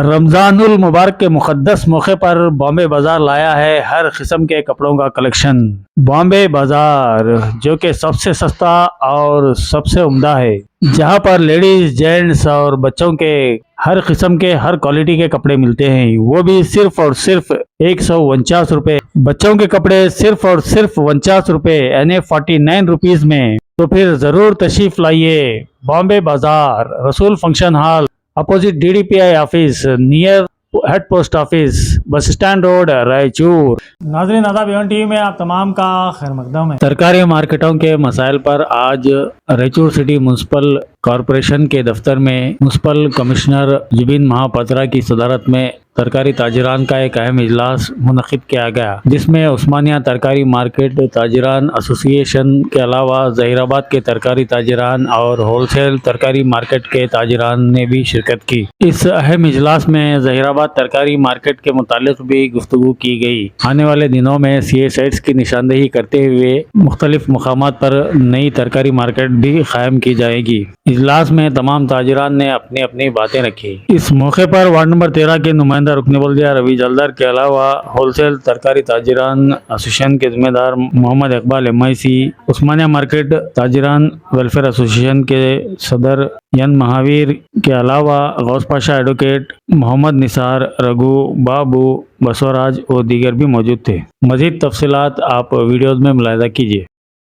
रमजानुल मुबारक के मुक़द्दस मौके पर बॉम्बे बाजार लाया है हर किस्म के कपड़ों का कलेक्शन। बॉम्बे बाजार जो कि सबसे सस्ता और सबसे उम्दा है, जहां पर लेडीज, जेंट्स और बच्चों के हर किस्म के हर क्वालिटी के कपड़े मिलते हैं, वो भी सिर्फ और सिर्फ 149 रुपए। बच्चों के कपड़े सिर्फ और सिर्फ 49 रुपए यानी 49 रुपीज में। तो फिर जरूर तशरीफ लाइए बॉम्बे बाजार, रसूल function hall, opposite DDPI office, near head post office, bus stand road, Raichur. नाज़रीन आदाब, एवन टीवी में आप तमाम का खैर मकदम है। सरकारी मार्केटों के मसाइल पर आज रायचूर सिटी म्यूनसिपल कॉरपोरेशन के दफ्तर में म्यूनसिपल कमिश्नर जुबिन महापात्रा की सदारत में तरकारी ताजिरान का एक अहम इजलास मुनक़िद किया गया, जिसमें उस्मानिया तरकारी मार्केट ताजिरान एसोसिएशन के अलावा ज़हीराबाद के तरकारी ताजिरान और होलसेल तरकारी मार्केट के ताजिरान ने भी शिरकत की। इस अहम इजलास में ज़हीराबाद तरकारी मार्केट के मुतालिक भी गुफ्तगू की गई। आने वाले दिनों में CA साइट्स की निशानदेही करते हुए मुख्तलिफ मकामात पर नई तरकारी मार्केट भी कायम की जाएगी। इजलास में तमाम ताजिरान ने अपनी अपनी बातें रखी। इस मौके पर वार्ड नंबर 13 के नुमाइंदा रुकने बल्दिया रवि जलदार के अलावा होलसेल तरकारी ताजिरान एसोसिएशन के जिम्मेदार मोहम्मद इकबाल MIC, उस्मानिया मार्केट ताजिरान वेलफेयर एसोसिएशन के सदर यन महावीर के अलावा गौस पाशा एडवोकेट, मोहम्मद निसार, रघु, बाबू, बसवराज और दीगर भी मौजूद थे। मजीद तफसीलात आप वीडियोज में मुलाहिजा कीजिए।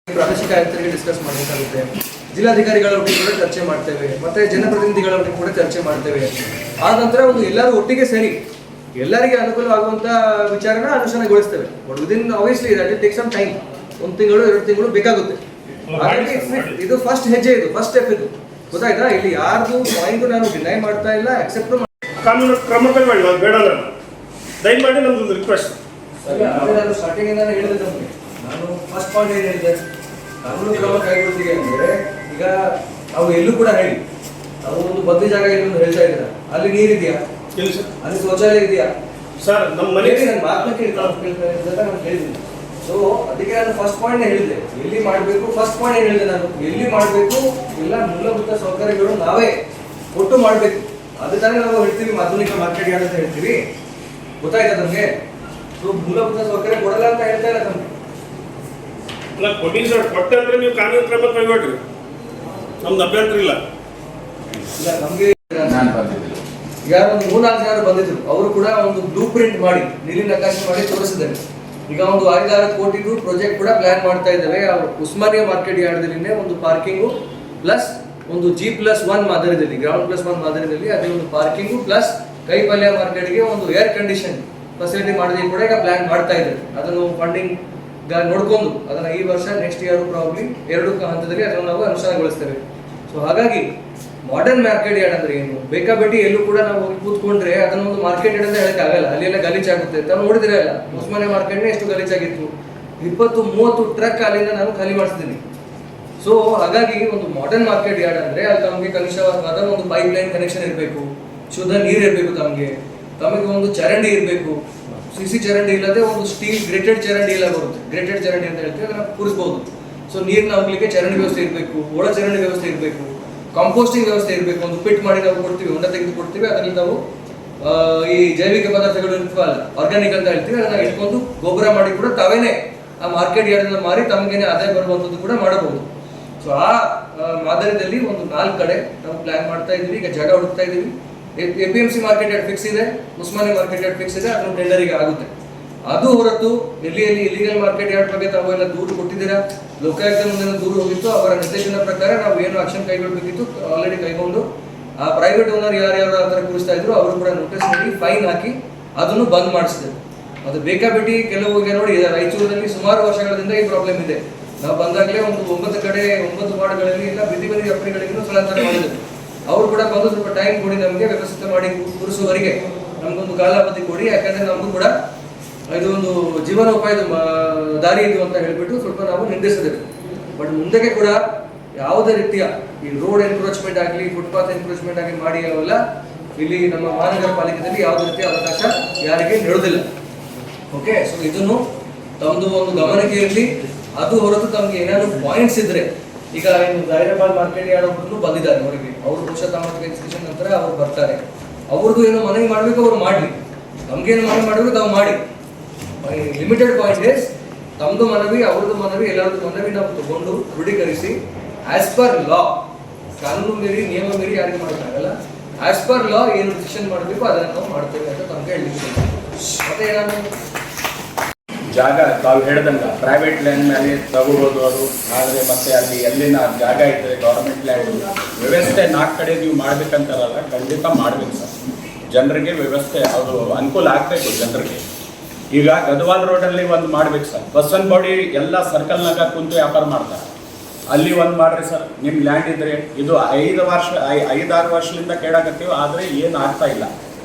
ಪ್ರಾದೇಶಿಕ ಆಯುಕ್ತರಿಗೆ ಡಿಸ್ಕಸ್ ಮಾಡಬೇಕಾಗುತ್ತೆ, ಜಿಲ್ಲಾಧಿಕಾರಿಗಳೊಟ್ಟಿಗೆ ಕೂಡ ಚರ್ಚೆ ಮಾಡ್ತೇವೆ, ಮತ್ತೆ ಜನಪ್ರತಿನಿಧಿಗಳೊಟ್ಟಿಗೆ ಕೂಡ ಚರ್ಚೆ ಮಾಡ್ತೇವೆ. ಆ ನಂತರ ಒಂದು ಎಲ್ಲರೂ ಒಟ್ಟಿಗೆ ಸೇರಿ ಎಲ್ಲರಿಗೆ ಅನುಕೂಲವಾಗುವಂತ ವಿಚಾರನ ಅನುಷ್ಠಾನಗೊಳಿಸ್ತೇವೆ. But within obviously that will take some time, 1 ತಿಂಗಳು 2 ತಿಂಗಳು ಬೇಕಾಗುತ್ತೆ. ಹಾಗಾಗಿ ಇದು ಫಸ್ಟ್ ಹೆಜ್ಜೆ, ಇದು ಫಸ್ಟ್ ಸ್ಟೆಪ್. ಇದು ಗೊತ್ತಾಯ್ತಾ? ಇಲ್ಲಿ ಯಾರ್ದು ಪಾಯಿಂಟ್ ನಾನು ಡಿನೈ ಮಾಡ್ತಾ ಇಲ್ಲ, ಅಕ್ಸೆಪ್ಟ್ ಕಾನೂನು ಕ್ರಮ ಕೈಗೊಳ್ಳಿ, ಬೇಡಲ್ಲ. ದಯಮಾಡಿ ನಮ್ದೊಂದು ರಿಕ್ವೆಸ್ಟ್. ನಾನು ಸ್ಟಾರ್ಟಿಂಗ್ ಇಂದ ಹೇಳಿದೆ ನಮಗೆ, ನಾನು ಫಸ್ಟ್ ಪಾಯಿಂಟ್ ಏನು ಹೇಳಿದೆ, ಕಾನೂನು ಕ್ರಮ ಕೈಗೊಳ್ತೀವಿ ಅಂದ್ರೆ ಈಗ ನಾವು ಎಲ್ಲೂ ಕೂಡ ಹೇಳಿ ನಾವು ಒಂದು ಬದ್ಲಿ ಜಾಗ ಇಲ್ಲಿ ಒಂದು ಹೇಳ್ತಾ ಇದ್ದೀರಾ, ಅಲ್ಲಿ ನೀರಿದೆಯಾ, ಅಲ್ಲಿ ಶೌಚಾಲಯ ಇದೆಯಾ ಸರ್? ನಮ್ಮ ಮನೆಗೆ ನಾನು ಮಾತನ್ನ ಕೇಳ್ತಾ ನಾನು ಹೇಳಿದ್ದೀನಿ. ಸೊ ಅದಕ್ಕೆ ನಾನು ಫಸ್ಟ್ ಪಾಯಿಂಟ್ ಹೇಳಿದೆ, ಎಲ್ಲಿ ಮಾಡಬೇಕು. ಫಸ್ಟ್ ಪಾಯಿಂಟ್ ಏನು ಹೇಳಿದೆ ನಾನು, ಎಲ್ಲಿ ಮಾಡಬೇಕು, ಎಲ್ಲ ಮೂಲಭೂತ ಸೌಕರ್ಯಗಳು ನಾವೇ ಒಟ್ಟು ಮಾಡಬೇಕು. ಅದೇ ತಾನೇ ನಾವು ಹೇಳ್ತೀವಿ ಆಧುನಿಕ ಮಾರ್ಕೆಟ್ ಯಾರ್ಡ್ ಅಂತ ಹೇಳ್ತೀವಿ. ಗೊತ್ತಾಯ್ತಾ ನಮಗೆ? ಸೊ ಮೂಲಭೂತ ಸೌಕರ್ಯ ಕೊಡಲ್ಲ ಅಂತ ಹೇಳ್ತಾ ಇಲ್ಲ ನಮಗೆ. ಕೊಟ್ಟಿನಿ ಸರ್, ಕೊಟ್ಟೆ ಅಂದ್ರೆ ನೀವು ಕಾನೂನು ಕ್ರಮ ಕೈಗೊಳ್ರಿ, ನಮ್ದು ಅಭ್ಯಂತರ ಇಲ್ಲ. ಇಲ್ಲ ನಮಗೆ ಯಾರು ಒಂದು 3-4 ಜನ ಬಂದಿದ್ರು, ಅವರು ಕೂಡ ಒಂದು ಬ್ಲೂ ಪ್ರಿಂಟ್ ಮಾಡಿ ನೀಲಿ ನಕಾಶೆ ಮಾಡಿ ತೋರಿಸಿದ್ದಾರೆ. ಈಗ ಒಂದು 5-6 ಕೋಟಿದು ಪ್ರಾಜೆಕ್ಟ್ ಕೂಡ ಪ್ಲಾನ್ ಮಾಡ್ತಾ ಇದ್ದೇವೆ. ಉಸ್ಮಾನಿಯಾ ಮಾರ್ಕೆಟ್ ಯಾರ್ಡ್ನಲ್ಲಿ ಒಂದು ಪಾರ್ಕಿಂಗು ಪ್ಲಸ್ ಒಂದು G+1 ಮಾದರಿಯಲ್ಲಿ, ಗ್ರೌಂಡ್+1 ಮಾದರಿಯಲ್ಲಿ ಅದೇ ಒಂದು ಪಾರ್ಕಿಂಗು ಪ್ಲಸ್ ಕೈಪಲ್ಯ ಮಾರ್ಕೆಟ್ಗೆ ಒಂದು ಏರ್ ಕಂಡೀಷನ್ ಫೆಸಿಲಿಟಿ ಮಾಡೋದಕ್ಕೆ ಕೂಡ ಈಗ ಪ್ಲಾನ್ ಮಾಡ್ತಾ ಇದ್ದಾರೆ. ಅದನ್ನು ಫಂಡಿಂಗ್ ನೋಡ್ಕೊಂಡು ಅದನ್ನ ಈ ವರ್ಷ ನೆಕ್ಸ್ಟ್ ಇಯರ್ ಪ್ರಾಬ್ಲಿ 2 ಹಂತದಲ್ಲಿ ಅದನ್ನು ನಾವು ಅನುಷ್ಠಾನಗೊಳಿಸ್ತೇವೆ. ಸೊ ಹಾಗಾಗಿ ಮಾಡರ್ನ್ ಮಾರ್ಕೆಟ್ ಯಾರ್ಡ್ ಅಂದ್ರೆ ಏನು, ಬೇಕಾಬಿಟ್ಟಿ ಎಲ್ಲೂ ಕೂಡ ನಾವು ಹೋಗಿ ಕೂತ್ಕೊಂಡ್ರೆ ಅದನ್ನ ಒಂದು ಮಾರ್ಕೆಟ್ ಯಾರ್ಡ್ ಅಂತ ಹೇಳಕ್ ಆಗಲ್ಲ. ಅಲ್ಲಿ ಎಲ್ಲ ಗಲೀಜಾಗುತ್ತೆ. ತಾವು ನೋಡಿದಿರಲ್ಲ, ಉಸ್ಮಾನಿಯಾ ಮಾರ್ಕೆಟ್ನೇ ಎಷ್ಟು ಗಲೀಜಾಗಿತ್ತು. 20-30 ಟ್ರಕ್ ಅಲ್ಲಿಂದ ನಾನು ಖಾಲಿ ಮಾಡಿಸ್ತೀನಿ. ಸೊ ಹಾಗಾಗಿ ಒಂದು ಮಾಡರ್ನ್ ಮಾರ್ಕೆಟ್ ಯಾರ್ಡ್ ಅಂದ್ರೆ ಅಲ್ಲಿ ತಮಗೆ ಕನಿಷ್ಠವಾದ ಒಂದು ಪೈಪ್ ಲೈನ್ ಕನೆಕ್ಷನ್ ಇರಬೇಕು, ಶುದ್ಧ ನೀರು ಇರಬೇಕು, ತಮಗೆ ಒಂದು ಚರಂಡಿ ಇರಬೇಕು. CC ಚರಂಡಿ ಇಲ್ಲದೆ ಒಂದು ಸ್ಟೀಲ್ ಗ್ರೇಟೆಡ್ ಚರಂಡಿ ಎಲ್ಲ ಬರುತ್ತೆ, ಗ್ರೇಟೆಡ್ ಚರಂಡಿ ಅಂತ ಹೇಳ್ತೀವಿ, ಅದನ್ನ ಕೂರಿಸಬಹುದು. ಸೊ ನೀರಿನ ಹೋಗ್ಲಿಕ್ಕೆ ಚರಂಡಿ ವ್ಯವಸ್ಥೆ ಇರಬೇಕು, ಒಳ ಚರಂಡಿ ವ್ಯವಸ್ಥೆ ಇರಬೇಕು, ಕಾಂಪೋಸ್ಟಿಂಗ್ ವ್ಯವಸ್ಥೆ ಇರಬೇಕು. ಒಂದು ಪಿಟ್ ಮಾಡಿ ನಾವು ಕೊಡ್ತೀವಿ, ಹೊಂಡ ತೆಗೆದು ಕೊಡ್ತೀವಿ, ಅದರಲ್ಲಿ ನಾವು ಈ ಜೈವಿಕ ಪದಾರ್ಥಗಳು ಇರ್ತೀವಲ್ಲ, ಆರ್ಗ್ಯಾನಿಕ್ ಅಂತ ಹೇಳ್ತೀವಿ, ಅದನ್ನ ಇಟ್ಕೊಂಡು ಗೊಬ್ಬರ ಮಾಡಿ ಕೂಡ ತಾವೇನೆ ಆ ಮಾರ್ಕೆಟ್ ಯಾರ್ಡ್ ಮಾರಿ ತಮಗೇನೆ ಆದಾಯ ಬರುವಂಥದ್ದು ಕೂಡ ಮಾಡಬಹುದು. ಸೊ ಆ ಮಾದರಿಯಲ್ಲಿ ಒಂದು 4 ಕಡೆ ನಾವು ಪ್ಲಾನ್ ಮಾಡ್ತಾ ಇದೀವಿ. ಈಗ ಜಾಗ ಹುಡುಕ್ತಾ ಇದೀವಿ. APMC ಮಾರ್ಕೆಟ್ ಯಾರ್ಡ್ ಫಿಕ್ಸ್ ಇದೆ, ಉಸ್ಮಾನಿಯಾ ಮಾರ್ಕೆಟ್ ಯಾರ್ಡ್ ಫಿಕ್ಸ್ ಇದೆ, ಅದನ್ನು ಟೆಂಡರಿಗೆ ಆಗುತ್ತೆ. ಅದು ಹೊರತು ಎಲ್ಲಿ ಇಲಿಗಲ್ ಮಾರ್ಕೆಟ್ ಯಾರ್ಡ್ ಬಗ್ಗೆ ತಾವೆಲ್ಲ ದೂರು ಕೊಟ್ಟಿದ್ದೀರಾ, ಲೋಕಾಯುಕ್ತ ಮುಂದೆ ದೂರು ಹೋಗಿತ್ತು. ಅವರ ನಿರ್ದೇಶನ ಪ್ರಕಾರ ನಾವು ಏನು ಆಕ್ಷನ್ ಕೈಗೊಳ್ಳಬೇಕಿತ್ತು ಆಲ್ರೆಡಿ ಕೈಗೊಂಡು ಆ ಪ್ರೈವೇಟ್ ಓನರ್ ಯಾರ್ಯಾರು ಆ ಥರ ಕೂರಿಸ್ತಾ ಇದ್ರು ಅವರು ಕೂಡ ನೋಟಿಸ್ ನೀಡಿ ಫೈನ್ ಹಾಕಿ ಅದನ್ನು ಬಂದ್ ಮಾಡಿಸಿದೆ. ಅದು ಬೇಕಾಬಿಟ್ಟಿ ಕೆಲವು ನೋಡಿ, ರಾಯಚೂರಿನಲ್ಲಿ ಸುಮಾರು ವರ್ಷಗಳಿಂದ ಈ ಪ್ರಾಬ್ಲಮ್ ಇದೆ. ನಾವು ಬಂದಾಗಲೇ ಒಂದು 9 ಕಡೆ 9 ವಾರ್ಡ್ಗಳಲ್ಲಿ ಎಲ್ಲ ಬೀದಿ ವ್ಯಾಪಾರಿಗಳಿಗೂ ಸ್ಥಳಾಂತರ ಮಾಡಿದ್ರು. ಅವರು ಕೂಡ ಬಂದು ಸ್ವಲ್ಪ ಟೈಮ್ ಕೊಡಿ, ನಮಗೆ ವ್ಯವಸ್ಥಿತ ಮಾಡಿ ಕೂರಿಸುವವರೆಗೆ ನಮಗೊಂದು ಕಾಲಾವಧಿ ಕೊಡಿ, ಯಾಕಂದ್ರೆ ನಮಗೂ ಕೂಡ ಇದು ಒಂದು ಜೀವನೋಪಾಯದ ದಾರಿ ಇದು ಅಂತ ಹೇಳ್ಬಿಟ್ಟು ಸ್ವಲ್ಪ ನಾವು ನಿಂದಿಸಿದ್ದೇವೆ. ಬಟ್ ಮುಂದಕ್ಕೆ ಕೂಡ ಯಾವುದೇ ರೀತಿಯ ಈ ರೋಡ್ ಎನ್ಕ್ರೋಚ್ಮೆಂಟ್ ಆಗಲಿ, ಫುಟ್ಪಾತ್ ಎನ್ಕ್ರೋಚ್ಮೆಂಟ್ ಆಗಲಿ ಮಾಡಿ ಅವೆಲ್ಲ ಇಲ್ಲಿ ನಮ್ಮ ಮಹಾನಗರ ಪಾಲಿಕೆಯಲ್ಲಿ ಯಾವುದೇ ರೀತಿಯ ಅವಕಾಶ ಯಾರಿಗೆ ನೀಡುವುದಿಲ್ಲ. ಓಕೆ, ಸೊ ಇದನ್ನು ತಮ್ಮದು ಒಂದು ಗಮನಕ್ಕೆ ಇರಲಿ. ಅದು ಹೊರತು ತಮಗೆ ಏನಾದ್ರು ಪಾಯಿಂಟ್ಸ್ ಇದ್ರೆ, ಈಗ ಝಹೀರಾಬಾದ್ ಮಾರ್ಕೆಟ್ ಯಾರ್ಡ್ ಒಬ್ಬರು ಬಂದಿದ್ದಾರೆ ಹೊರಗೆ, ಅವರು ಬಹುಶಃ ತಮ್ಮ ಡಿಸ್ಕಷನ್ ನಂತರ ಅವರು ಬರ್ತಾರೆ. ಅವ್ರದ್ದು ಏನೋ ಮನವಿ ಮಾಡಬೇಕು ಅವ್ರು ಮಾಡಲಿ, ನಮ್ಗೇನು ಮನವಿ ಮಾಡಬೇಕು ತಾವು ಮಾಡಿ. ಲಿಮಿಟೆಡ್ ಪಾಯಿಂಟ್ ಇಸ್ ತಮ್ಮದು ಮನವಿ ಅವ್ರದ್ದು ಮನವಿ ಎಲ್ಲರದ್ದು ಮನವಿ ನಾವು ತಗೊಂಡು ಕ್ರೋಢೀಕರಿಸಿ ಆಸ್ ಪರ್ ಲಾ, ಕಾನೂನು ಮೀರಿ ನಿಯಮ ಮೀರಿ ಯಾರಿಗೂ ಮಾಡೋಕ್ಕಾಗಲ್ಲ, ಆಸ್ ಪರ್ ಲಾ ಏನು ಡಿಸಿಷನ್ ಮಾಡಬೇಕು ಅದನ್ನು ನಾವು ಮಾಡ್ತೇವೆ ಅಂತ ತಮಗೆ ಹೇಳಲಿಕ್ಕೆ. ಮತ್ತೆ ಏನಾದ್ರು ಜಾಗ ತಾವು ಹೇಳ್ದಂಗ ಪ್ರೈವೇಟ್ ಲ್ಯಾಂಡ್ ಮೇಲೆ ತಗೋಬೋದು ಅದು, ಆದರೆ ಮತ್ತೆ ಅಲ್ಲಿ ಎಲ್ಲಿನ ಜಾಗ ಇದ್ದರೆ ಗೌರ್ಮೆಂಟ್ ಲ್ಯಾಂಡ್ ವ್ಯವಸ್ಥೆ 4 ಕಡೆ ನೀವು ಮಾಡ್ಬೇಕಂತಾರಲ್ಲ, ಖಂಡಿತ ಮಾಡ್ಬೇಕು ಸರ್. ಜನರಿಗೆ ವ್ಯವಸ್ಥೆ ಅದು ಅನುಕೂಲ ಆಗಬೇಕು ಜನರಿಗೆ. ಈಗ ಗದ್ವಾಲ್ ರೋಡಲ್ಲಿ ಒಂದು ಮಾಡ್ಬೇಕು ಸರ್, ಬಸವನಗುಡಿ ಎಲ್ಲ ಸರ್ಕಲ್ನಾಗ ಕುಂತು ವ್ಯಾಪಾರ ಮಾಡ್ತಾರೆ, ಅಲ್ಲಿ ಒಂದು ಮಾಡ್ರಿ ಸರ್. ನಿಮ್ಮ ಲ್ಯಾಂಡ್ ಇದ್ರೆ ಇದು 5-6 ವರ್ಷದಿಂದ ಕೇಳಾಕತ್ತೀವಿ, ಆದರೆ ಏನು ಆಗ್ತಾ ಇಲ್ಲ.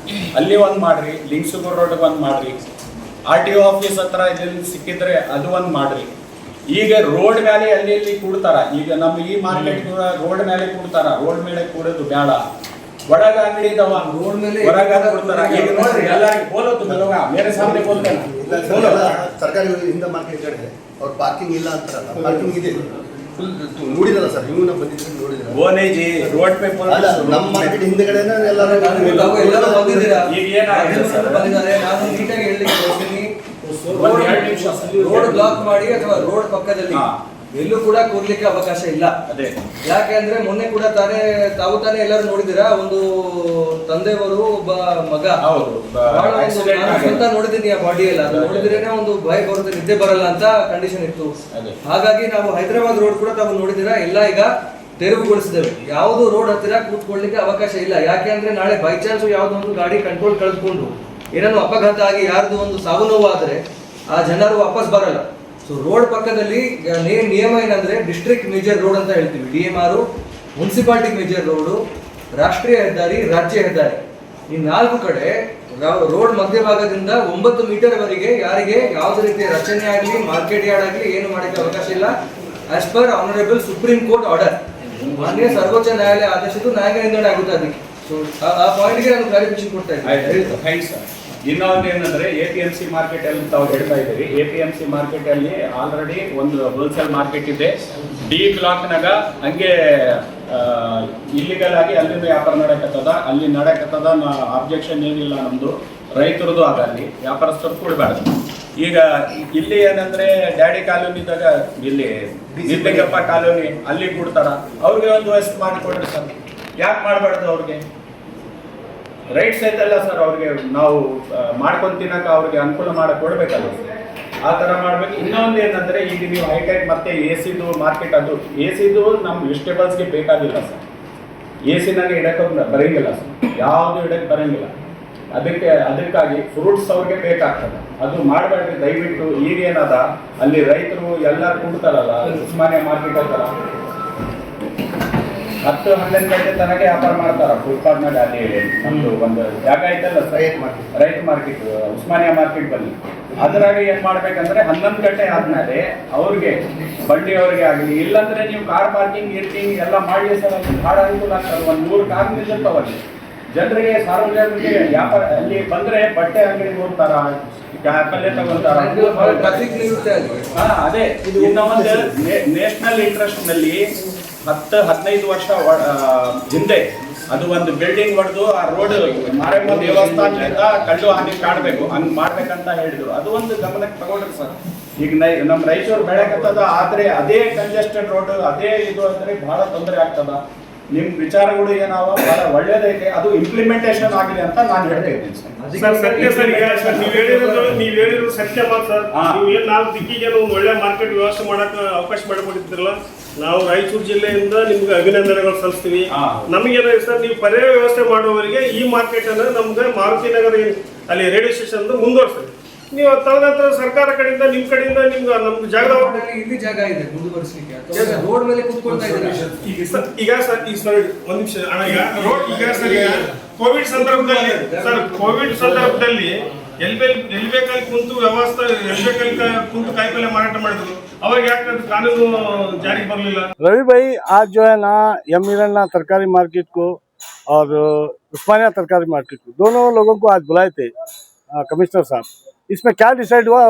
ಅಲ್ಲಿ ಒಂದು ಮಾಡ್ರಿ, ಲಿಂಗ್ಸುಗೂರು ರೋಡ್ಗೆ ಒಂದು ಮಾಡ್ರಿ, RTO ಆಫೀಸ್ ಹತ್ರ ಇಲ್ಲಿ ಸಿಕ್ಕಿದ್ರೆ ಅದು ಒಂದು ಮಾಡ್ರಿ. ಈಗ ರೋಡ್ ಮೇಲೆ ಅಲ್ಲಿ ಇಲ್ಲಿ ಕೂಡ್ತಾರ, ಈಗ ನಮ್ಮ ಈ ಮಾರ್ಕೆಟ್ ರೋಡ್ ಮೇಲೆ ಕೂಡ್ತಾರ, ರೋಡ್ ಮೇಲೆ ಕೂಡೋದು ಬೇಡ. ಒಳಗ ಅಂಗಡಿ ಇದಾವ, ರೋಡ್ ಮೇಲೆ ಹೊರಗ ಕೂಡ್ತಾರ. ಈಗ ನೋಡ್ರಿ ಎಲ್ಲರಿಗೂ ಬೋಲೋದು ಬೆಳಗ ಮೇರೆ ಸಾಮನೆ ಬೋಲ್ತೇನೆ ಸರ್ಕಾರಿ ಹಿಂದ ಮಾರ್ಕೆಟ್ ಕಡೆ ಅವ್ರ ಪಾರ್ಕಿಂಗ್ ಇಲ್ಲ ಅಂತಾರಲ್ಲ, ಪಾರ್ಕಿಂಗ್ ಇದೆ ನೋಡಿದಲ್ಲ ಸರ್, ನೀವು ನಾವು ಬಂದಿದ್ದೀರಿ ನೋಡಿದ್ರೆ ಓನೇಜಿ ರೋಡ್ ಪೇ ನಮ್ಮ ಮಾರ್ಕೆಟ್ ಹಿಂದೆಗಡೆನ ಎಲ್ಲರೂ ಎಲ್ಲರೂ ಬಂದಿದ್ದೀರಾ? ಈಗ ಏನಾಗಿದೆ ಸರ್, ಬಂದಿದ್ದಾರೆ. ನಾನು ನೀಟಾಗಿ ಹೇಳಲಿಕ್ಕೆ ಹೋಗ್ತೀನಿ, ಒಂದು 2 ನಿಮಿಷ ಸರ್. ರೋಡ್ ಬ್ಲಾಕ್ ಮಾಡಿ ಅಥವಾ ರೋಡ್ ಪಕ್ಕದಲ್ಲಿ ಎಲ್ಲೂ ಕೂಡ ಕೂರ್ಲಿಕ್ಕೆ ಅವಕಾಶ ಇಲ್ಲ. ಅದೇ ಯಾಕೆ ಅಂದ್ರೆ ಮೊನ್ನೆ ಕೂಡ ತಾವು ತಾನೇ ಎಲ್ಲರೂ ನೋಡಿದಿರಾ, ಒಂದು ತಂದೆಯವರು ಒಬ್ಬ ಮಗ ಹೌದು ನಾನು ಸ್ವಂತ ನೋಡಿದ್ದೀನಿ ಆ ಬಾಡಿ ಎಲ್ಲ, ಅದು ನೋಡಿದ್ರೇನೆ ಒಂದು ಭಯ ಬರುತ್ತೆ, ನಿದ್ದೆ ಬರಲ್ಲ ಅಂತ ಕಂಡೀಷನ್ ಇತ್ತು. ಹಾಗಾಗಿ ನಾವು ಹೈದರಾಬಾದ್ ರೋಡ್ ಕೂಡ ತಾವು ನೋಡಿದಿರಾ, ಎಲ್ಲ ಈಗ ತೆರವುಗೊಳಿಸಿದ್ದೇವೆ. ಯಾವುದು ರೋಡ್ ಹತ್ತಿರ ಕೂತ್ಕೊಳ್ಳಿಕ್ಕೆ ಅವಕಾಶ ಇಲ್ಲ. ಯಾಕೆ ಅಂದ್ರೆ ನಾಳೆ ಬೈ ಚಾನ್ಸ್ ಯಾವ್ದೋ ಒಂದು ಗಾಡಿ ಕಂಟ್ರೋಲ್ ಕಳೆದುಕೊಂಡು ಏನಾದ್ರು ಅಪಘಾತ ಆಗಿ ಯಾರ್ದು ಒಂದು ಸಾವು ನೋವು ಆದ್ರೆ ಆ ಜನರು ವಾಪಸ್ ಬರಲ್ಲ. ಸೊ ರೋಡ್ ಪಕ್ಕದಲ್ಲಿ ನಿಯಮ ಏನಂದ್ರೆ ಡಿಸ್ಟ್ರಿಕ್ಟ್ ಮೇಜರ್ ರೋಡ್ ಅಂತ ಹೇಳ್ತೀವಿ, DMR, ಮುನ್ಸಿಪಾಲಿಟಿ ಮೇಜರ್ ರೋಡು, ರಾಷ್ಟ್ರೀಯ ಹೆದ್ದಾರಿ, ರಾಜ್ಯ ಹೆದ್ದಾರಿ, ಈ 4 ಕಡೆ ರೋಡ್ ಮಧ್ಯಭಾಗದಿಂದ 9 ಮೀಟರ್ ವರೆಗೆ ಯಾರಿಗೆ ಯಾವುದೇ ರೀತಿಯ ರಚನೆ ಆಗಲಿ, ಮಾರ್ಕೆಟ್ ಯಾರ್ಡ್ ಆಗಲಿ ಏನು ಮಾಡಕ್ಕೆ ಅವಕಾಶ ಇಲ್ಲ. As per honourable supreme court order, ಮಾನ್ಯ ಸರ್ವೋಚ್ಚ ನ್ಯಾಯಾಲಯ ಆದೇಶಿತು, ನ್ಯಾಯಾಂಗ ನಿಂದನೆ ಆಗುತ್ತೆ ಅದಕ್ಕೆ. ಸೊ ಆ ಪಾಯಿಂಟ್ಗೆ ನಾನು ಕ್ಲಾರಿಫಿಕೇಶನ್ ಕೊಡ್ತಾ ಇದ್ದೀನಿ. ಇನ್ನೊಂದು ಏನಂದ್ರೆ APMC ಮಾರ್ಕೆಟ್ ಅಲ್ಲಿ ತಾವು ಹೇಳ್ತಾ ಇದ್ದೀರಿ, APMC ಮಾರ್ಕೆಟ್ ಅಲ್ಲಿ ಆಲ್ರೆಡಿ ಒಂದು ಹೋಲ್ಸೇಲ್ ಮಾರ್ಕೆಟ್ ಇದೆ. D ಬ್ಲಾಕ್ನಾಗ ಹಂಗೆ ಇಲ್ಲಿಗಲ್ ಆಗಿ ಅಲ್ಲಿಂದ ವ್ಯಾಪಾರ ನಡೆಯಕತ್ತದ, ಅಲ್ಲಿ ನಡೆಯಕತ್ತದ. ಅಬ್ಜೆಕ್ಷನ್ ಏನಿಲ್ಲ ನಮ್ದು, ರೈತರದು ಅದ, ಅಲ್ಲಿ ವ್ಯಾಪಾರಸ್ಥರು ಕೂಡಬಾರ್ದು. ಈಗ ಇಲ್ಲಿ ಏನಂದ್ರೆ ಡ್ಯಾಡಿ ಕಾಲೋನಿದಾಗ ಇಲ್ಲಿ ನಿದ್ದೆಗಪ್ಪ ಕಾಲೋನಿ ಅಲ್ಲಿ ಕೂಡ್ತಾರ, ಅವ್ರಿಗೆ ಒಂದು ವ್ಯವಸ್ಥೆ ಮಾಡಿಕೊಡ್ರಿ ಸರ್. ಯಾಕೆ ಮಾಡಬಾರ್ದು? ಅವ್ರಿಗೆ ರೈಟ್ಸ್ ಐತಲ್ಲ ಸರ್, ಅವ್ರಿಗೆ ನಾವು ಮಾಡ್ಕೊಂಡು ತಿನ್ನಕ ಅವ್ರಿಗೆ ಅನುಕೂಲ ಮಾಡಕ್ ಕೊಡ್ಬೇಕಲ್ಲ, ಆ ಥರ ಮಾಡ್ಬೇಕು. ಇನ್ನೊಂದು ಏನಂದ್ರೆ ಈಗ ನೀವು ಹೈಟೆಕ್ ಮತ್ತೆ AC ಮಾರ್ಕೆಟ್, ಅದು AC ನಮ್ಮ ವೆಜಿಟೇಬಲ್ಸ್ಗೆ ಬೇಕಾಗಿಲ್ಲ ಸರ್. AC-ನಾಗ ಇಡಕ್ಕೆ ಬರಂಗಿಲ್ಲ ಸರ್, ಯಾವುದು ಇಡಕ್ಕೆ ಬರಂಗಿಲ್ಲ. ಅದಕ್ಕಾಗಿ ಫ್ರೂಟ್ಸ್ ಅವ್ರಿಗೆ ಬೇಕಾಗ್ತದೆ, ಅದು ಮಾಡಬೇಡ್ರಿ ದಯವಿಟ್ಟು. ಈಗ ಏನದ ಅಲ್ಲಿ ರೈತರು ಎಲ್ಲರೂ ಕೂಡ್ತಾರಲ್ಲ, ಉಸ್ಮಾನಿಯಾ ಮಾರ್ಕೆಟ್ ಹತ್ರ 10-11 ಗಂಟೆ ತನಕ ವ್ಯಾಪಾರ ಮಾಡ್ತಾರ ಫುಟ್ಪಾತ್ನಾಗ. ಅಲ್ಲಿ ನಮ್ದು ಒಂದು ಜಾಗ ಐತಲ್ಲ ರೈತ ಮಾರ್ಕೆಟ್, ಉಸ್ಮಾನಿಯಾ ಮಾರ್ಕೆಟ್ ಬಲ್ಲಿ. ಅದ್ರಾಗ ಏನ್ ಮಾಡ್ಬೇಕಂದ್ರೆ 11 ಗಂಟೆ ಆದ್ಮೇಲೆ ಅವ್ರಿಗೆ ಬಂಡಿಯವ್ರಿಗೆ ಆಗಲಿ, ಇಲ್ಲಾಂದ್ರೆ ನೀವು ಕಾರ್ ಪಾರ್ಕಿಂಗ್ ಎಲ್ಲ ಮಾಡ್ಲಿ ಸರ್. ಅಲ್ಲಿ ಭಾಳ ಅನುಕೂಲ ಆಗ್ತದೆ. 100 ಕಾರ್ ನಿಲ್ಲಿರ್ತಾವಲ್ಲಿ. ಜನರಿಗೆ ಸಾರ್ವಜನಿಕರಿಗೆ ವ್ಯಾಪಾರ ಅಲ್ಲಿ ಬಂದ್ರೆ ಬಟ್ಟೆ ಅಂಗಡಿಗೆ ಹೋಗ್ತಾರ, ಪಲ್ಯ ತಗೊಂತಾರ. ಅದೇ ಇನ್ನೊಂದು ನೇಷನಲ್ ಇಂಟ್ರೆಸ್ಟ್ ನಲ್ಲಿ 10-15 ವರ್ಷ ಹಿಂದೆ ಅದು ಒಂದು ಬಿಲ್ಡಿಂಗ್ ಹೊಡೆದು ಆ ರೋಡ್ ಮಾರಮ್ಮ ದೇವಸ್ಥಾನದಿಂದ ಕಲ್ಲು ಹಾನಿ ಕಾಣಬೇಕು, ಹಂಗ್ ಮಾಡ್ಬೇಕಂತ ಹೇಳಿದ್ರು. ಅದು ಒಂದು ಗಮನಕ್ಕೆ ತಗೊಂಡ್ರಿ ಸರ್. ಈಗ ನಮ್ಮ ರಾಯಚೂರು ಬೆಳಕತ್ತದ, ಆದ್ರೆ ಅದೇ ಕಂಜೆಸ್ಟೆಡ್ ರೋಡ್ ಅದೇ ಇದು ಅಂದ್ರೆ ಬಹಳ ತೊಂದರೆ ಆಗ್ತದ. ನಿಮ್ ವಿಚಾರಗಳು ಏನಾವ ಬಹಳ ಒಳ್ಳೇದೈತೆ, ಅದು ಇಂಪ್ಲಿಮೆಂಟೇಷನ್ ಆಗಿದೆ ಅಂತ ನಾನು ಹೇಳ್ತಾ ಇದ್ದೀನಿ ಸರ್. ಸತ್ಯ ಸರ್, ಈಗ ನೀವ್ ಹೇಳಿರೋದು ಸತ್ಯ ಮಾತು ಸರ್. ನೀವು ಏನ್ 4 ದಿಕ್ಕಿಗೆ ಒಂದು ಒಳ್ಳೆ ಮಾರ್ಕೆಟ್ ವ್ಯವಸ್ಥೆ ಮಾಡಕ್ ಅವಕಾಶ ಮಾಡಿಕೊಟ್ಟಿದ್ರಲ್ಲ, ನಾವು ರಾಯಚೂರು ಜಿಲ್ಲೆಯಿಂದ ನಿಮ್ಗೆ ಅಭಿನಂದನೆಗಳು ಸಲ್ಲಿಸ್ತೀವಿ. ನಮಗೇನ ಸರ್, ನೀವು ಪರ್ಯಾಯ ವ್ಯವಸ್ಥೆ ಮಾಡುವವರಿಗೆ ಈ ಮಾರ್ಕೆಟ್ ಅನ್ನ ನಮ್ಗೆ ಮಾರುತಿ ನಗರ ಅಲ್ಲಿ ರೇಡಿಯೋ ಸ್ಟೇಷನ್ ಮುಂದುವರ್ಸ್ತೀವಿ. ನೀವು ತದನಂತರ ಸರ್ಕಾರ ಕಡೆಯಿಂದ ನಿಮ್ ಕಡೆಯಿಂದ ನಿಮ್ಗೆ ನಮ್ಗೆ ಜಾಗ ಇಲ್ಲಿ ಜಾಗ ಇದೆ ಮುಂದುವರಿಸಲಿಕ್ಕೆ, ರೋಡ್ ಮೇಲೆ ಕೂತ್ಕೊಳ್ತಾ ಇದ್ದಾರೆ. ಈಗ ಸರ್ ಒಂದ್ ನಿಮಿಷ ಅಣ್ಣ, ಈಗ ರೋಡ್ ಈಗ ಸರ್, ಈಗ ಕೋವಿಡ್ ಸಂದರ್ಭದಲ್ಲಿ ಎಲ್ಲಿ ಬೇಕಲ್ಲಿ ಕುಂತು ವ್ಯವಸ್ಥೆ, ಎಲ್ಲಿ ಬೇಕಲ್ಲಿ ಕುಂತು ಕಾಯಿಪಲ್ಯ ಮಾರಾಟ ಮಾಡಿದ್ರು, ಅವಾಗ ಯಾಕೆ ಕಾನೂನು ಜಾರಿಗೆ ಬರಲಿಲ್ಲ? रवि भाई, आज जो है ना एम हिरन्ना तरकारी मार्केट को और उस्मानिया तरकारी मार्केट को, दोनों लोगों को आज बुलाए थे कमिश्नर साहब. इसमें क्या डिसाइड हुआ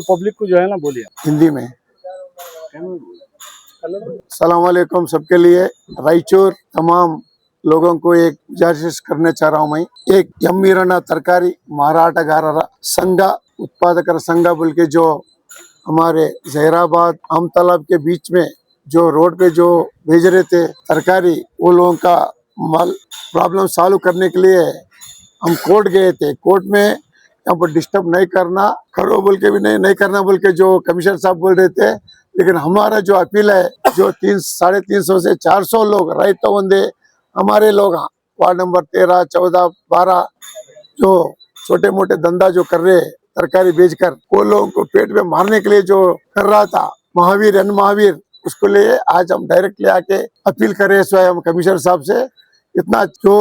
पब्लिक को जो है ना बोलिए हिंदी में. सलाम वालेकुम सबके लिए. रायचूर तमाम लोगों को एक गुजारिश करना चाह रहा हूँ मैं। एक एम ईरಣ್ಣ तरकारी ಮಾರಾಟಗಾರರ संघ उत्पादकर संघ बोल के जो हमारे जहराबाद आम तालाब के बीच में जो रोड पे जो भेज रहे थे तरकारी, वो लोगों का माल प्रॉब्लम सॉल्व करने के लिए हम कोर्ट गए थे। कोर्ट में यहाँ पर डिस्टर्ब नहीं करना, करो बोल के भी नहीं करना बोल के जो कमिश्नर साहब बोल रहे थे। लेकिन हमारा जो अपील है, जो 350 से 400 लोग रೈತ ಒಂದೇ हमारे लोग वार्ड नंबर 13, 14, 12 जो छोटे मोटे धंधा जो कर रहे तरकारी बेचकर, वो लोगों को पेट में मारने के लिए जो कर रहा था महावीर एन महावीर, उसको लिए आज हम डायरेक्टली आके अपील कर रहे हैं स्वयं कमिश्नर साहब से। इतना जो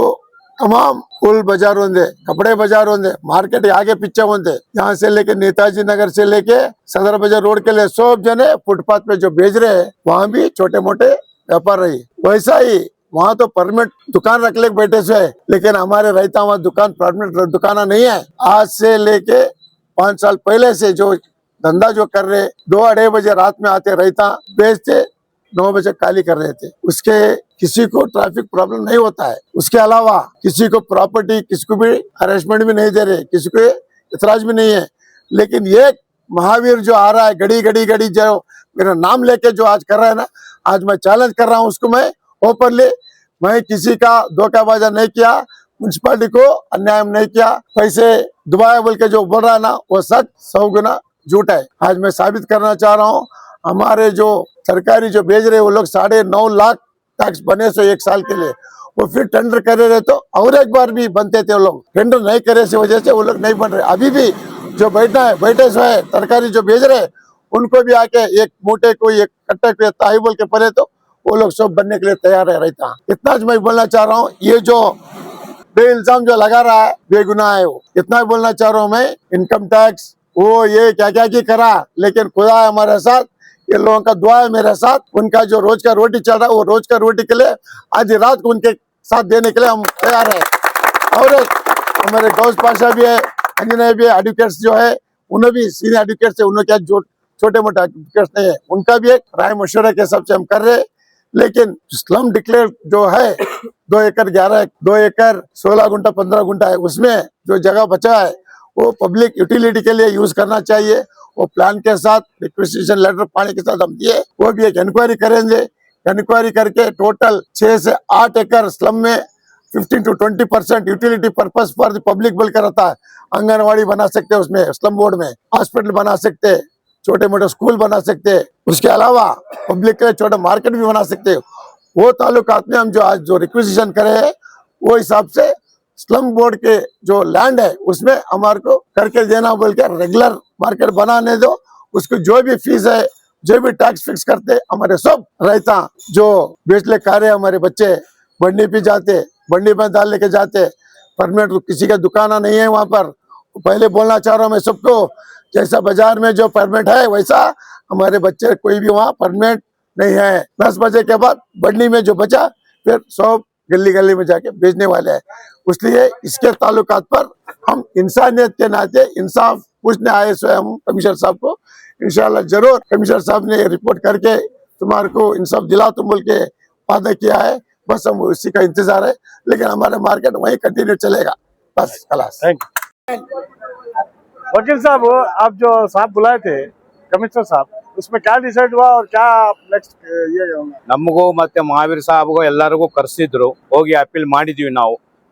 तमाम फूल बाजार होंगे, कपड़े बाजार होंगे, मार्केट आगे पीछे होंगे, यहाँ से लेके नेताजी नगर से लेके सदर बाजार रोड के लिए सब जने फुटपाथ पे जो बेच रहे हैं, वहाँ भी छोटे मोटे व्यापार रही। वैसा ही वहाँ तो परमिट दुकान रख ले बैठे से, लेकिन हमारे रैता वहाँ दुकान परमिट दुकान नहीं है। आज से लेके 5 साल पहले से जो धंधा जो कर रहे, 2-2:30 बजे रात में आते रैता बेचते, 9 बजे खाली कर रहे थे। उसके किसी को ट्रैफिक प्रॉब्लम नहीं होता है। उसके अलावा किसी को प्रॉपर्टी, किसी को भी हरेसमेंट भी नहीं दे रहे, किसी को इतराज भी नहीं है। लेकिन ये महावीर जो आ रहा है घड़ी जो मेरा नाम लेके जो आज कर रहा है ना, आज मैं चैलेंज कर रहा हूँ उसको। मैं ओपनली, मैं किसी का धोखाबाजा नहीं किया, म्यूनसिपालिटी को अन्याय नहीं किया, पैसे दुबाया बोल के जो बोल रहा है ना, वो सच 100 गुना झूठ है। आज मैं साबित करना चाह रहा हूँ, हमारे जो सरकारी जो भेज रहे वो लोग 9.5 लाख टैक्स बने सो 1 साल के लिए, वो फिर टेंडर करे रहे तो और एक बार भी बनते थे। वो लोग टेंडर नहीं करे से वजह से वो लोग नहीं बन रहे। अभी भी जो बैठे सो है तरकारी जो भेज रहे, उनको भी आके एक मोटे को एक कट्टे को ताई बोल के पड़े तो वो लोग सब बनने के लिए तैयार है रहता। इतना मैं बोलना चाह रहा हूँ, ये जो बे इल्जाम जो लगा रहा है बेगुनाह है। वो इतना बोलना चाह रहा हूँ मैं, इनकम टैक्स वो ये क्या की करा, लेकिन खुदा है हमारे साथ, ये लोगों का दुआ है मेरे साथ। उनका जो रोज का रोटी चल रहा है, वो रोज का रोटी के लिए आज रात को उनके साथ देने के लिए हम तैयार है। और हमारे गौस पाशा भी है, अंजनय भी है, एडवोकेट्स जो है उन्हें भी सीनियर एडवोकेट्स है, उन्हें क्या जो छोटे मोटे एडवोकेट्स नहीं है, उनका भी एक राय मशवरे के हिसाब से हम कर रहे। लेकिन स्लम डिक्लेयर जो है 2 एकड़ 11, 2 एकड़ 16 गुंठा 15 गुंठा है, उसमें जो जगह बचा है वो पब्लिक यूटिलिटी के लिए यूज करना चाहिए। वो प्लान के साथ रिक्वेस्टेशन लेटर पाने के साथ हम दिए, वो भी एक इंक्वायरी करेंगे। इंक्वायरी करके टोटल 6 से 8 एकड़ स्लम में 15 to 20% utility purpose for the public बोलकर रहता है। आंगनवाड़ी बना सकते हैं उसमें, स्लम बोर्ड में हॉस्पिटल बना सकते हैं, छोटे मोटे स्कूल बना सकते हैं, उसके अलावा पब्लिक के छोटा मार्केट भी बना सकते हैं। वो ताल्लुकात में हम जो आज जो रिक्वेजिशन करे हैं, वो हिसाब से स्लम बोर्ड के जो लैंड है उसमें हमारे को करके देना बोल के रेगुलर मार्केट बनाने दो। उसको जो भी फीस है, जो भी टैक्स फिक्स करते, हमारे सब रहता जो बेचले कार्य, हमारे बच्चे बंडी पे जाते, बंडी में डाल लेके जाते, परमिट किसी का दुकान नहीं है वहाँ पर। पहले बोलना चाह रहा हूँ मैं सबको, जैसा बाजार में जो परमिट है वैसा हमारे बच्चे कोई भी वहाँ परमिट नहीं है। 10 बजे के बाद बंडी में जो बचा फिर सब गली में जाके बेचने वाले हैं। इसलिए इसके ताल्लुकात पर हम इंसानियत के नाते इंसाफ पूछने आए स्वयं कमिश्नर साहब को। इंशाल्लाह जरूर कमिश्नर साहब ने रिपोर्ट करके तुम्हारे को इंसाफ दिला तुम बोल के वादा किया है, बस हम उसी का इंतजार है। लेकिन हमारे मार्केट वही कंटिन्यू चलेगा, बस खलास। Thank you. वकील साहब, आप जो साहब बुलाए थे कमिश्नर साहब, उसमें क्या डिसाइड हुआ और क्या नेक्स्ट ये होगा? ನಮಗೂ ಮತ್ತೆ ಮಹಾವೀರ್ ಸಾಹಬ್ಗೂ ಎಲ್ಲರಿಗೂ ಕರೆಸಿದ್ರು, ಹೋಗಿ ಅಪೀಲ್ ಮಾಡಿದ್ವಿ.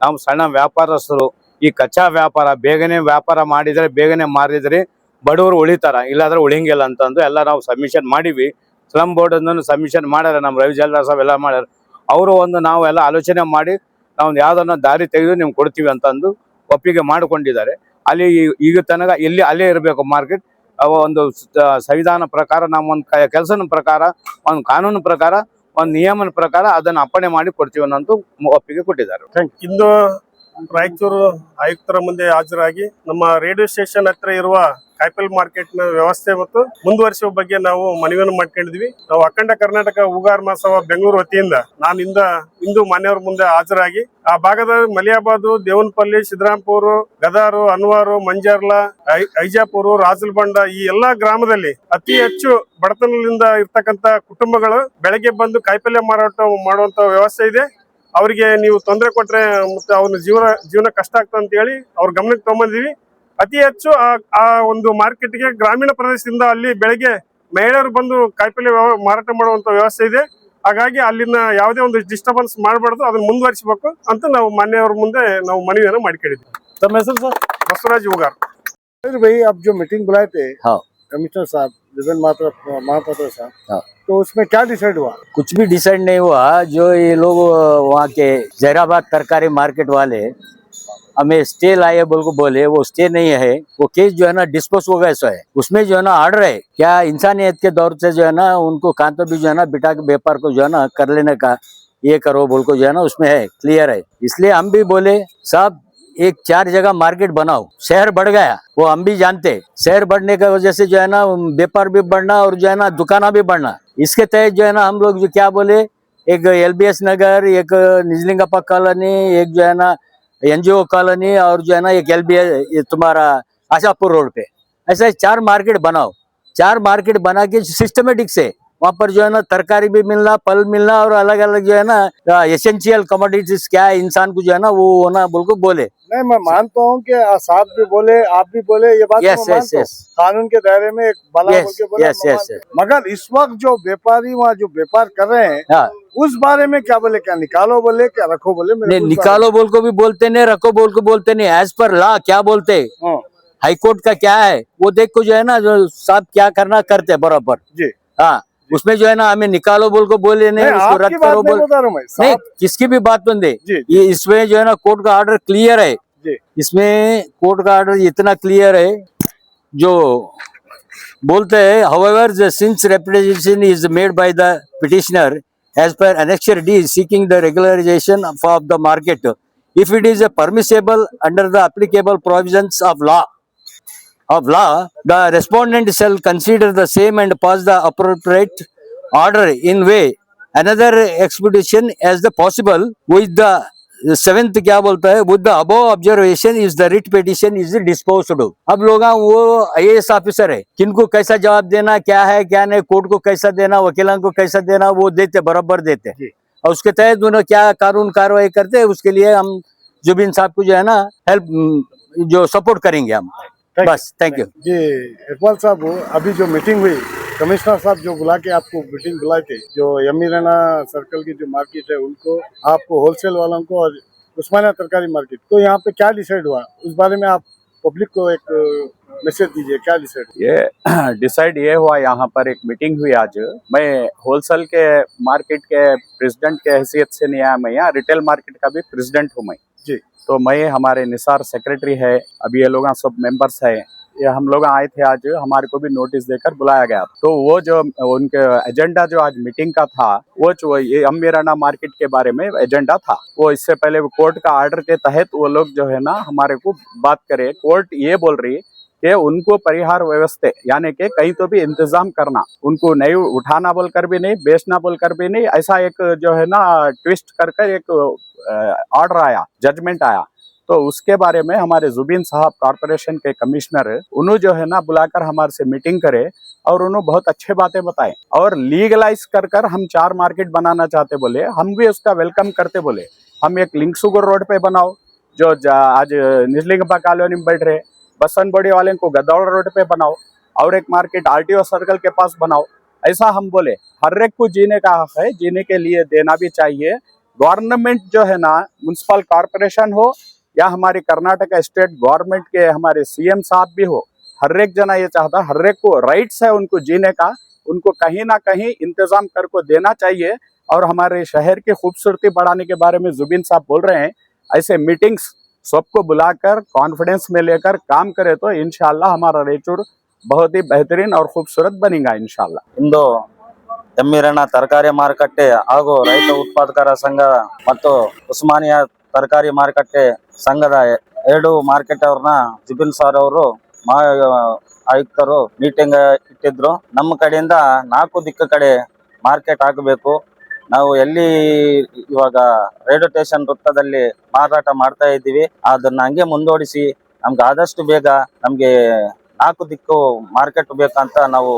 ನಾವು ಸಣ್ಣ ವ್ಯಾಪಾರಸ್ಥರು, ಈ ಕಚ್ಚಾ ವ್ಯಾಪಾರ ಬೇಗನೆ ವ್ಯಾಪಾರ ಮಾಡಿದ್ರೆ ಬೇಗನೆ ಮಾರಿದ್ರೆ ಬಡವರು ಉಳಿತಾರ, ಇಲ್ಲಾಂದ್ರೆ ಉಳಿಂಗಿಲ್ಲ ಅಂತಂದು ಎಲ್ಲ ನಾವು ಸಬ್ಮಿಷನ್ ಮಾಡಿವಿ. ಸ್ಲಮ್ ಬೋರ್ಡ್ ಅನ್ನು ಸಬ್ಮಿಷನ್ ಮಾಡ್ಯಾರ, ನಮ್ಮ ರವಿ ಜಲ್ದಾರ್ ಸಾಹೇಬ್ ಎಲ್ಲ ಮಾಡ್ಯಾರ. ಅವರು ನಾವು ಎಲ್ಲ ಆಲೋಚನೆ ಮಾಡಿ ನಾವು ಯಾವ್ದನ್ನ ದಾರಿ ತೆಗೆದು ನಿಮ್ಗೆ ಕೊಡ್ತೀವಿ ಅಂತಂದು ಒಪ್ಪಿಗೆ ಮಾಡಿಕೊಂಡಿದ್ದಾರೆ. ಅಲ್ಲಿ ಈಗ ತನಕ ಇಲ್ಲಿ ಅಲ್ಲೇ ಇರಬೇಕು ಮಾರ್ಕೆಟ್. ಒಂದು ಸಂವಿಧಾನ ಪ್ರಕಾರ ನಮ್ಮ ಒಂದು ಕೆಲಸದ ಪ್ರಕಾರ, ಒಂದು ಕಾನೂನು ಪ್ರಕಾರ, ಒಂದು ನಿಯಮನ ಪ್ರಕಾರ ಅದನ್ನ ಅಪ್ಪಣೆ ಮಾಡಿ ಕೊಡ್ತೀವಿ ಅನ್ನೋದು ಒಪ್ಪಿಗೆ ಕೊಟ್ಟಿದ್ದಾರೆ. ಇಂದು ರಾಯಚೂರು ಆಯುಕ್ತರ ಮುಂದೆ ಹಾಜರಾಗಿ ನಮ್ಮ ರೇಡಿಯೋ ಸ್ಟೇಷನ್ ಹತ್ರ ಇರುವ ಕಾಯಿಪಲ್ ಮಾರ್ಕೆಟ್ ನ ವ್ಯವಸ್ಥೆ ಮತ್ತು ಮುಂದುವರಿಸುವ ಬಗ್ಗೆ ನಾವು ಮನವಿಯನ್ನು ಮಾಡ್ಕೊಂಡಿದ್ವಿ. ನಾವು ಅಖಂಡ ಕರ್ನಾಟಕ ಹೂಗಾರ ಮಹಾಸಭಾ ಬೆಂಗಳೂರು ವತಿಯಿಂದ ನಾನು ಇಂದು ಮಾನ್ಯವ್ರ ಮುಂದೆ ಹಾಜರಾಗಿ ಆ ಭಾಗದ ಮಲಿಯಾಬಾದು, ದೇವನಪಲ್ಲಿ, ಸಿದ್ದರಾಮಪುರ, ಗದಾರು, ಅನ್ವಾರು, ಮಂಜರ್ಲಾ, ಐಜಾಪುರ, ರಾಜಲಬಂಡ ಈ ಎಲ್ಲಾ ಗ್ರಾಮದಲ್ಲಿ ಅತಿ ಹೆಚ್ಚು ಬಡತನದಿಂದ ಇರ್ತಕ್ಕಂತ ಕುಟುಂಬಗಳು ಬೆಳಗ್ಗೆ ಬಂದು ಕಾಯಿಪಲ್ಯ ಮಾರಾಟ ಮಾಡುವಂತ ವ್ಯವಸ್ಥೆ ಇದೆ. ಅವರಿಗೆ ನೀವು ತೊಂದರೆ ಕೊಟ್ರೆ ಮತ್ತೆ ಅವ್ರ ಜೀವನ ಕಷ್ಟ ಆಗ್ತದೆ ಅಂತ ಹೇಳಿ ಅವ್ರ ಗಮನಕ್ಕೆ ತಗೊಂಬಂದಿವಿ. ಅತಿ ಹೆಚ್ಚು ಆ ಒಂದು ಮಾರ್ಕೆಟ್ಗೆ ಗ್ರಾಮೀಣ ಪ್ರದೇಶದಿಂದ ಅಲ್ಲಿ ಬೆಳಗ್ಗೆ ಮಹಿಳೆಯರು ಬಂದು ಕಾಯಿಪಲ್ಲೆ ಮಾರಾಟ ಮಾಡುವಂತ ವ್ಯವಸ್ಥೆ ಇದೆ. ಹಾಗಾಗಿ ಅಲ್ಲಿನ ಯಾವುದೇ ಒಂದು ಡಿಸ್ಟರ್ಬೆನ್ಸ್ ಮಾಡಬಾರ್ದು, ಅದನ್ನ ಮುಂದುವರಿಸಬೇಕು ಅಂತ ನಾವು ಮಾನ್ಯವ್ರ ಮುಂದೆ ನಾವು ಮನವಿಯನ್ನು ಮಾಡಿಕೊಂಡಿದ್ವಿ. तब मैं सर बसवराज उगार। भाई अब जो मीटिंग बुलाए थे हाँ। कमिश्नर साहब विपिन महापात्र साहब, हाँ। तो उसमें क्या डिसाइड हुआ? कुछ भी डिसाइड नहीं हुआ। जो ये लोग वहाँ के जहराबाद तरकारी मार्केट वाले हमें स्टे लाए बोल को बोले, वो स्टे नहीं है, वो केस जो है ना डिस्पोज हो गया है। उसमें जो है ना ऑर्डर है क्या इंसानियत के दौर से जो है ना उनको कान तो भी जो है ना बिटा के व्यापार को जो है ना कर लेने का ये करो बोल को जो है ना उसमें है क्लियर है। इसलिए हम भी बोले साहब एक 4 जगह मार्केट बनाओ, शहर बढ़ गया वो हम भी जानते, शहर बढ़ने की वजह से जो है ना व्यापार भी बढ़ना और जो है ना दुकाना भी बढ़ना। इसके तहत जो है ना हम लोग जो क्या बोले, एक LBS नगर, एक निजलिंगप्पा कॉलोनी, एक जो है ना NGO कॉलोनी और जो है ना एक LBS तुम्हारा आशापुर रोड पे, ऐसा 4 मार्केट बनाओ। 4 मार्केट बना के सिस्टमेटिक से वहाँ पर जो है ना तरकारी भी मिलना, फल मिलना और अलग अलग जो है ना एसेंशियल कमोडिटीज क्या है इंसान को जो है ना वो होना बोल को बोले। नहीं, मैं मानता हूँ कि साहब भी बोले, आप भी बोले, ये बात Yes, मैं मानता हूँ। yes. कानून के दायरे में एक भला Yes, बोल के बोले, yes, मैं yes, मानता हूँ। मगर इस वक्त जो व्यापारी वहाँ जो व्यापार कर रहे हैं हाँ। उस बारे में क्या बोले? क्या निकालो बोले, क्या रखो बोले? मेरे नहीं को इस निकालो बोल को भी बोलते नहीं, रखो बोल को बोलते नहीं। एज पर लॉ क्या बोलते हाँ। हाईकोर्ट का क्या है वो देख को जो है ना जो साहब क्या करना करते बराबर। जी। हाँ, उसमें जो है ना हमें निकालो बोल को बोले नहीं, उसको आपकी रद्द बात करो नहीं बोल बता रहा हूँ मैं, नहीं, साहब। किसकी भी बात बंद है। जी, ये इसमें जो है ना कोर्ट का ऑर्डर क्लियर है। जी। इसमें कोर्ट का ऑर्डर इतना क्लियर है जो बोलते हैं however since representation is made by the petitioner as per annexure D seeking the regularization of the market, if it is permissible under the applicable provisions of law, the respondent shall consider the same and pass the appropriate order in way another expedition as the possible with the 7th क्या बोलता है with the above observation is the writ petition is disposed of। अब लोग वो IAS officer है, किनको कैसा जवाब देना क्या है क्या नहीं, कोर्ट को कैसा देना, वकीलों को कैसा देना, वो देते बराबर देते। और उसके तहत दोनों क्या कानून कार्रवाई करते हैं उसके लिए हम जुबिन साहब को जो है ना हेल्प जो सपोर्ट करेंगे हम। बस थैंक यू जी। इकबाल साहब, अभी जो मीटिंग हुई कमिश्नर साहब जो बुला के आपको मीटिंग बुलाए थे, जो यमी राना सर्कल की जो मार्केट है उनको, आपको होलसेल वालों को और उस्मानिया तरकारी मार्केट, तो यहाँ पे क्या डिसाइड हुआ उस बारे में आप पब्लिक को एक मैसेज दीजिए, क्या डिसाइड? ये डिसाइड ये हुआ, यहाँ पर एक मीटिंग हुई आज। मैं होलसेल के मार्केट के प्रेसिडेंट के हैसियत से नहीं आया, मैं यहाँ रिटेल मार्केट का भी प्रेसिडेंट हूँ मैं जी। तो मैं हमारे निसार सेक्रेटरी है, अभी ये लोग सब मेंबर्स है, ये हम लोग आए थे आज, हमारे को भी नोटिस देकर बुलाया गया। तो वो जो उनके एजेंडा जो आज मीटिंग का था वो ये यमी राना मार्केट के बारे में एजेंडा था। वो इससे पहले कोर्ट का ऑर्डर के तहत वो लोग जो है ना हमारे को बात करे, कोर्ट ये बोल रही कि उनको परिहार व्यवस्था यानी कि कहीं तो भी इंतजाम करना, उनको नहीं उठाना बोलकर भी नहीं, बेचना बोलकर भी नहीं, ऐसा एक जो है ना ट्विस्ट कर एक ऑर्डर आया, जजमेंट आया। तो उसके बारे में हमारे जुबिन साहब कॉर्पोरेशन के कमिश्नर उन्होंने जो है ना बुलाकर हमारे से मीटिंग करे और उन्होंने बहुत अच्छे बातें बताए और लीगलाइज कर हम 4 मार्केट बनाना चाहते बोले, हम भी उसका वेलकम करते बोले। हम एक लिंकसुगर रोड पे बनाओ जो आज निजलिंगप्पा कॉलोनी में बैठ रहे, बसन बड़ी वाले को गदौड़ रोड पे बनाओ और एक मार्केट RTO सर्कल के पास बनाओ। ऐसा हम बोले, हर एक को जीने का हक है, जीने के लिए देना भी चाहिए। गवर्नमेंट जो है ना म्युनिसिपल कॉर्पोरेशन हो या हमारी कर्नाटक स्टेट गवर्नमेंट के हमारे CM साहब भी हो, हर एक जना ये चाहता, हर एक को राइट्स है उनको जीने का, उनको कहीं ना कहीं इंतजाम कर को देना चाहिए। और हमारे शहर की खूबसूरती बढ़ाने के बारे में जुबिन साहब बोल रहे हैं, ऐसे मीटिंग्स सबको बुलाकर कॉन्फिडेंस में लेकर काम करे तो इंशाल्लाह हमारा रायचूर बहुत ही बेहतरीन और खूबसूरत बनेगा इंशाल्लाह। ಇಂದು ಎಮ್ಮಿರಣ್ಣ ತರಕಾರಿ ಮಾರುಕಟ್ಟೆ ಹಾಗೂ ರೈತ ಉತ್ಪಾದಕರ ಸಂಘ ಮತ್ತು ಉಸ್ಮಾನಿಯಾ ತರಕಾರಿ ಮಾರುಕಟ್ಟೆ ಸಂಘದ 2 ಮಾರ್ಕೆಟ್ ಅವ್ರನ್ನ ಜುಬಿನ್ ಸರ್ ಅವರು ಆಯುಕ್ತರು ಮೀಟಿಂಗ್ ಇಟ್ಟಿದ್ರು. ನಮ್ಮ ಕಡೆಯಿಂದ 4 ದಿಕ್ಕು ಕಡೆ ಮಾರ್ಕೆಟ್ ಆಗಬೇಕು, ನಾವು ಎಲ್ಲಿ ಇವಾಗ ರೈಲ್ವೆ ಸ್ಟೇಷನ್ ವೃತ್ತದಲ್ಲಿ ಮಾರಾಟ ಮಾಡ್ತಾ ಇದ್ದೀವಿ ಅದನ್ನ ಹಂಗೆ ಮುಂದೂಡಿಸಿ ನಮ್ಗೆ ಆದಷ್ಟು ಬೇಗ ನಮ್ಗೆ 4 ದಿಕ್ಕು ಮಾರ್ಕೆಟ್ ಬೇಕಂತ ನಾವು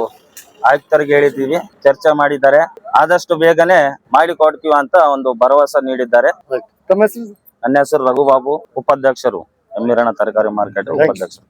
ಆಯುಕ್ತರಿಗೆ ಹೇಳಿದ್ದೀವಿ, ಚರ್ಚೆ ಮಾಡಿದ್ದಾರೆ. ಆದಷ್ಟು ಬೇಗನೆ ಮಾಡಿಕೊಡ್ತೀವಿ ಅಂತ ಒಂದು ಭರವಸೆ ನೀಡಿದ್ದಾರೆ. ತಮ್ಮ ಹೆಸರು? ನನ್ನ ಹೆಸರು ರಘುಬಾಬು, ಉಪಾಧ್ಯಕ್ಷರು ಎಮ್ಮಿರಣ್ಣ ತರಕಾರಿ ಮಾರ್ಕೆಟ್ ಉಪಾಧ್ಯಕ್ಷರು.